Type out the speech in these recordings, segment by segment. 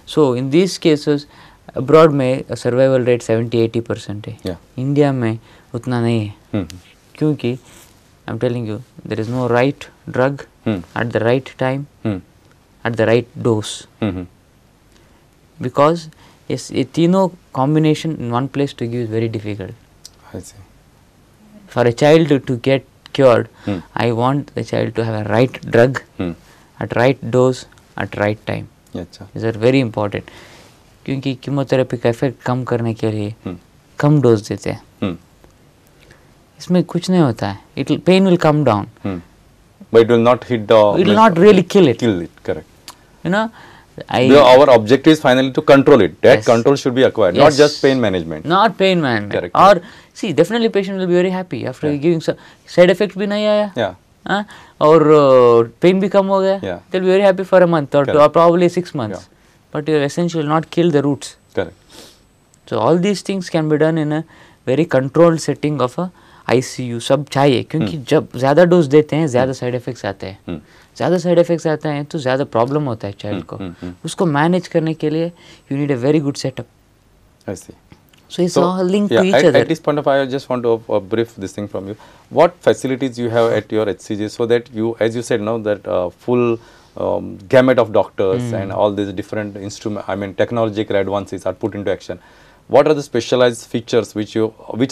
So in these cases abroad में survival rate 70-80% है. India में उतना नहीं है. क्योंकि I'm telling you, there is no right drug at the right time, at the right dose. Because yes, a तीनों combination in one place to give is very difficult. I see. For a child to get cured, I want the child to have a right drug at right dose at right time. These are very important. क्योंकि chemotherapy का effect कम करने के लिए कम dose देते हैं. इसमें कुछ नहीं होता है. Pain will come down. But it will not hit the. It will not really kill it. Kill it, correct. You know, our objective is finally to control it. That control should be acquired, not just pain management. Not pain management. Correct. Or see, definitely patient will be very happy after giving side effects भी नहीं आया. और pain भी कम हो गया. They'll be very happy for a month or two, or probably 6 months. But you essentially will not kill the roots. Correct. So all these things can be done in a very controlled setting of a ICU. सब चाहिए क्योंकि जब ज़्यादा dose देते हैं ज़्यादा side effects आते हैं. ज़्यादा साइड इफेक्ट्स आते हैं तो ज़्यादा प्रॉब्लम होता है चाइल्ड को. उसको मैनेज करने के लिए you need a very good setup. I see. So it's all linked to each other. At this point of I just want to brief this thing from you. What facilities you have at your HCG so that you, as you said now, that full gamut of doctors and all these different technological advances are put into action. What are the specialized features which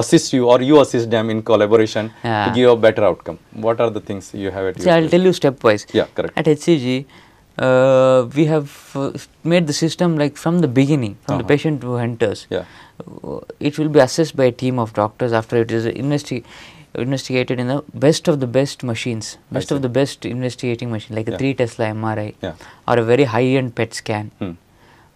assist you or you assist them in collaboration to give a better outcome? What are the things you have at your I'll tell you stepwise. Yeah, correct. At HCG, we have made the system like from the beginning, from the patient who enters. It will be assessed by a team of doctors after it is investigated in the best of the best machines, best of the best investigating machine, like a 3 Tesla MRI or a very high-end PET scan.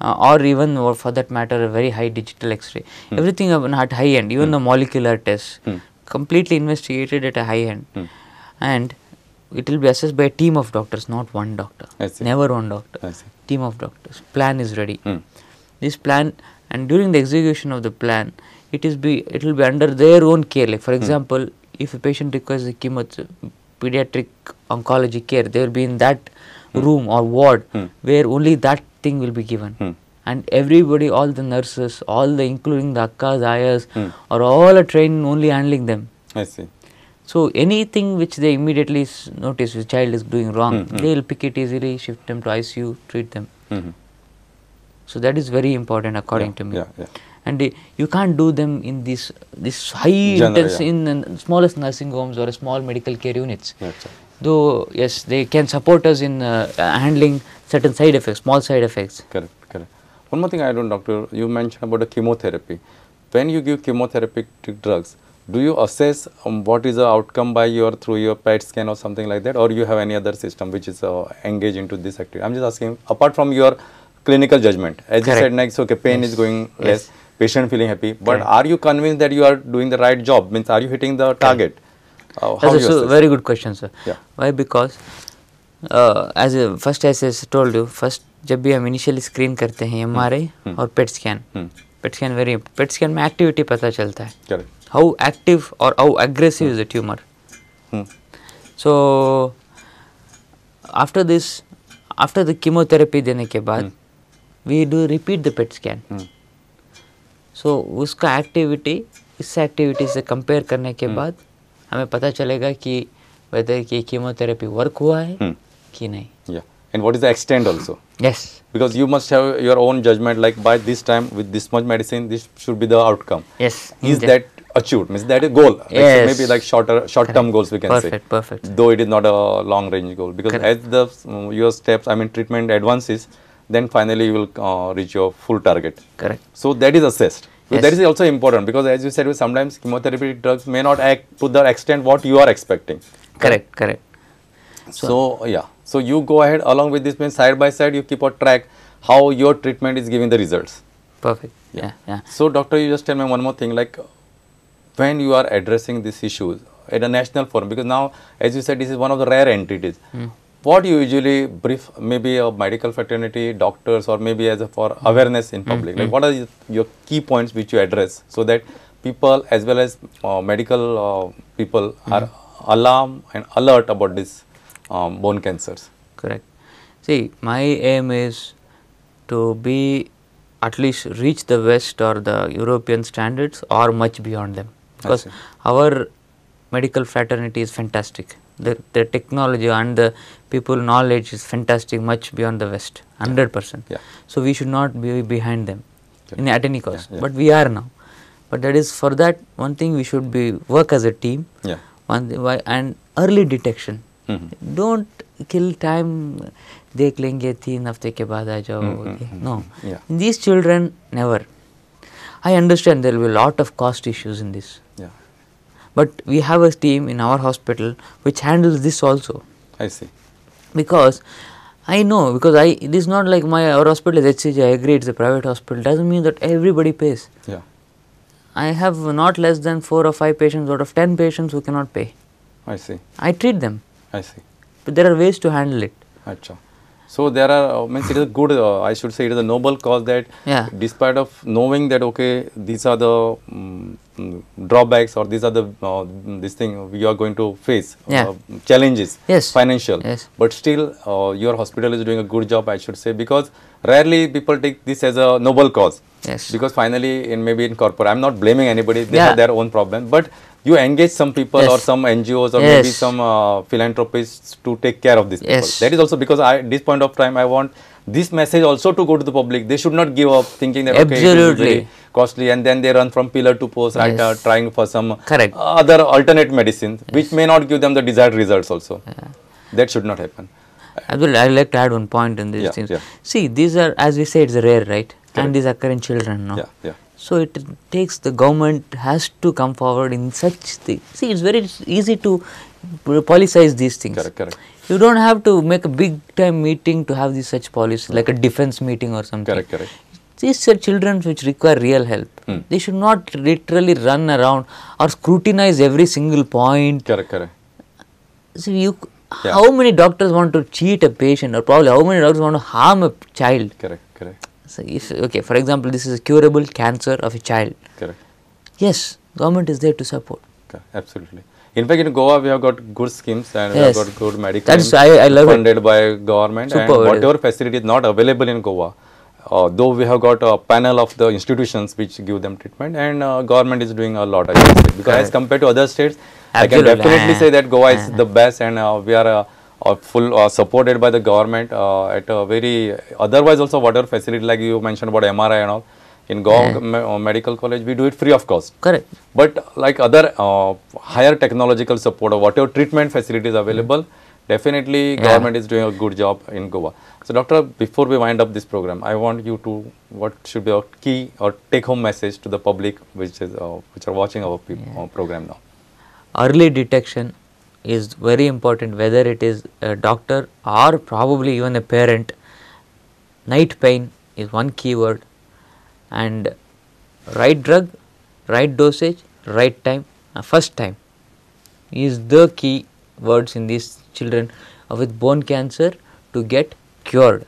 Or even, or for that matter, a very high digital X-ray. Everything at high end, even the molecular tests, completely investigated at a high end. And it will be assessed by a team of doctors, not one doctor. Never one doctor. Team of doctors. Plan is ready. This plan, and during the execution of the plan, it will be under their own care. Like for example, if a patient requires a pediatric oncology care, they will be in that room or ward where only that thing will be given. And everybody, all the nurses, including the akkas, ayas, are all trained in only handling them. I see. So anything which they immediately notice the child is doing wrong, they will pick it easily, shift them to ICU, treat them. So that is very important according to me. And you can't do them in this high intense in the smallest nursing homes or small medical care units. Though yes, they can support us in handling certain side effects, small side effects. Correct, correct. One more thing I don't, doctor, you mentioned about the chemotherapy. When you give chemotherapeutic drugs, do you assess what is the outcome through your PET scan or something like that, or you have any other system which is engaged into this activity? I'm just asking, apart from your clinical judgment, as you said, next, okay, pain is going less, patient feeling happy, but are you convinced that you are doing the right job? Means, are you hitting the target? That's a very good question, sir. Why? Because as I told you, first जब भी हम initially screen करते हैं MRI और PET scan, PET scan PET scan में activity पता चलता है. How active or how aggressive is the tumor. So after the chemotherapy देने के बाद, we do repeat the PET scan. So उसका activity इस activity से compare करने के बाद हमें पता चलेगा कि whether कि chemotherapy work हुआ है कि नहीं. And what is the extent also? Yes. Because you must have your own judgment, like by this time with this much medicine, this should be the outcome. Yes. Is that achieved? Means that a goal? Yes. Maybe like short-term goals we can say. Perfect. Though it is not a long-range goal. Because as your steps, treatment advances, then finally you will reach your full target. Correct. So that is assessed. So that is also important because as you said, sometimes chemotherapy drugs may not act to the extent what you are expecting. Correct. So you go ahead along with this, means side by side you keep a track how your treatment is giving the results. Perfect. Yeah. So doctor, you just tell me one more thing, like when you are addressing these issues at a national forum, because now as you said this is one of the rare entities. What you usually brief maybe a medical fraternity, doctors, or maybe for awareness in public? Like what are your key points which you address so that people as well as medical people are alarmed and alert about this bone cancers? Correct. See, my aim is to be at least reach the West or the European standards or much beyond them, because our medical fraternity is fantastic. The technology and the people knowledge is fantastic, much beyond the West, 100%. Yeah. So we should not be behind them at any cost, but we are now. But that is, for that one thing we should be work as a team. And early detection. Don't kill time. देख लेंगे 3 हफ्ते के बाद आ जाओ. No. These children never. I understand there will be a lot of cost issues in this. But we have a team in our hospital which handles this also. I see. Because I know, because it is not like our hospital is HCG, I agree it's a private hospital, doesn't mean that everybody pays. I have not less than 4 or 5 patients out of 10 patients who cannot pay. I see. I treat them. I see. But there are ways to handle it. Achha. So there are, means it is a good, I should say it is a noble cause that despite of knowing that okay, these are the drawbacks or these are the this thing we are going to face, challenges, financial, but still your hospital is doing a good job, I should say, because rarely people take this as a noble cause. Because finally maybe in corporate, I am not blaming anybody, they have their own problem, but you engage some people or some NGOs or maybe some philanthropists to take care of these people. That is also because at this point of time I want this message also to go to the public. They should not give up thinking that okay, it is very costly and then they run from pillar to post, trying for some other alternate medicines which may not give them the desired results also. That should not happen. I would like to add one point in these things. See, these are, as we say, it's rare, right? And these occur in children, no? So it takes, the government has to come forward in such things. See, it's very easy to politicize these things. You don't have to make a big time meeting to have these such policies, like a defense meeting or something. These are children which require real help. They should not literally run around or scrutinize every single point. So how many doctors want to cheat a patient, or probably how many doctors want to harm a child? So if, okay, for example, this is a curable cancer of a child. Yes, government is there to support. Absolutely. In fact, in Goa, we have got good schemes and we have got good medical funded by government. And whatever facility is not available in Goa, though we have got a panel of the institutions which give them treatment, and government is doing a lot, I can say. Because as compared to other states, I can definitely say that Goa is the best, and we are full supported by the government at a very, otherwise also whatever facility like you mentioned about MRI and all, in Goa Medical College we do it free of cost. But like other higher technological support or whatever treatment facilities available, definitely government is doing a good job in Goa. So doctor, before we wind up this program, I want you to, what should be a key or take home message to the public which are watching our program now? Early detection is very important, whether it is a doctor or probably even a parent. Night pain is one key word, and right drug, right dosage, right time, first time is the key words in these children with bone cancer to get cured.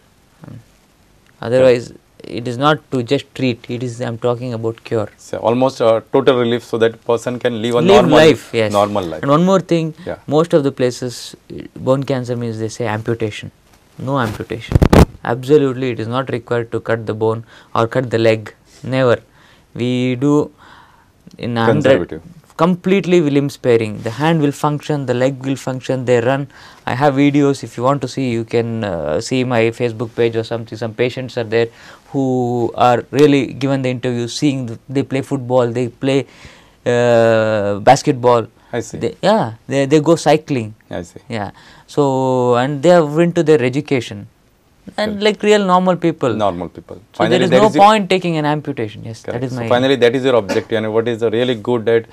Otherwise, it is not to just treat, it is, I am talking about cure. So almost total relief, so that person can live a normal life. Normal life. And one more thing, most of the places bone cancer means they say amputation. No amputation. Absolutely, it is not required to cut the bone or cut the leg. Never. We do in 100 completely limb sparing. The hand will function, the leg will function, they run. I have videos, if you want to see, you can see my Facebook page or something. Some patients are there who are really given the interview, seeing they play football, they play basketball. I see. They go cycling. I see. So, and they have into their education. And like real normal people. So finally, there is no point taking an amputation. That is my. So finally, that is your objective, and what is really good that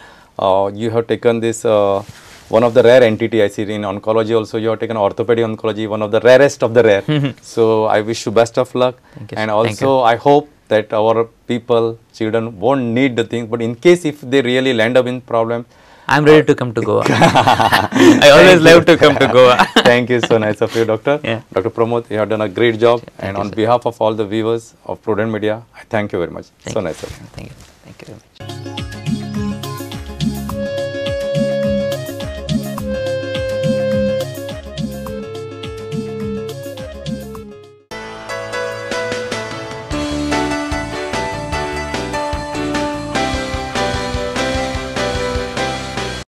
you have taken this one of the rare entity I see in oncology. Also, you have taken orthopedic oncology, one of the rarest of the rare. So I wish you best of luck, and also I hope that our people, children, won't need the things, but in case if they really land up in problem, I am ready to come to Goa. I always love to come to Goa. Thank you, so nice of you, doctor. Dr. Pramod, you have done a great job, and on behalf of all the viewers of Prudent Media, I thank you very much. So nice of you. Thank you very much.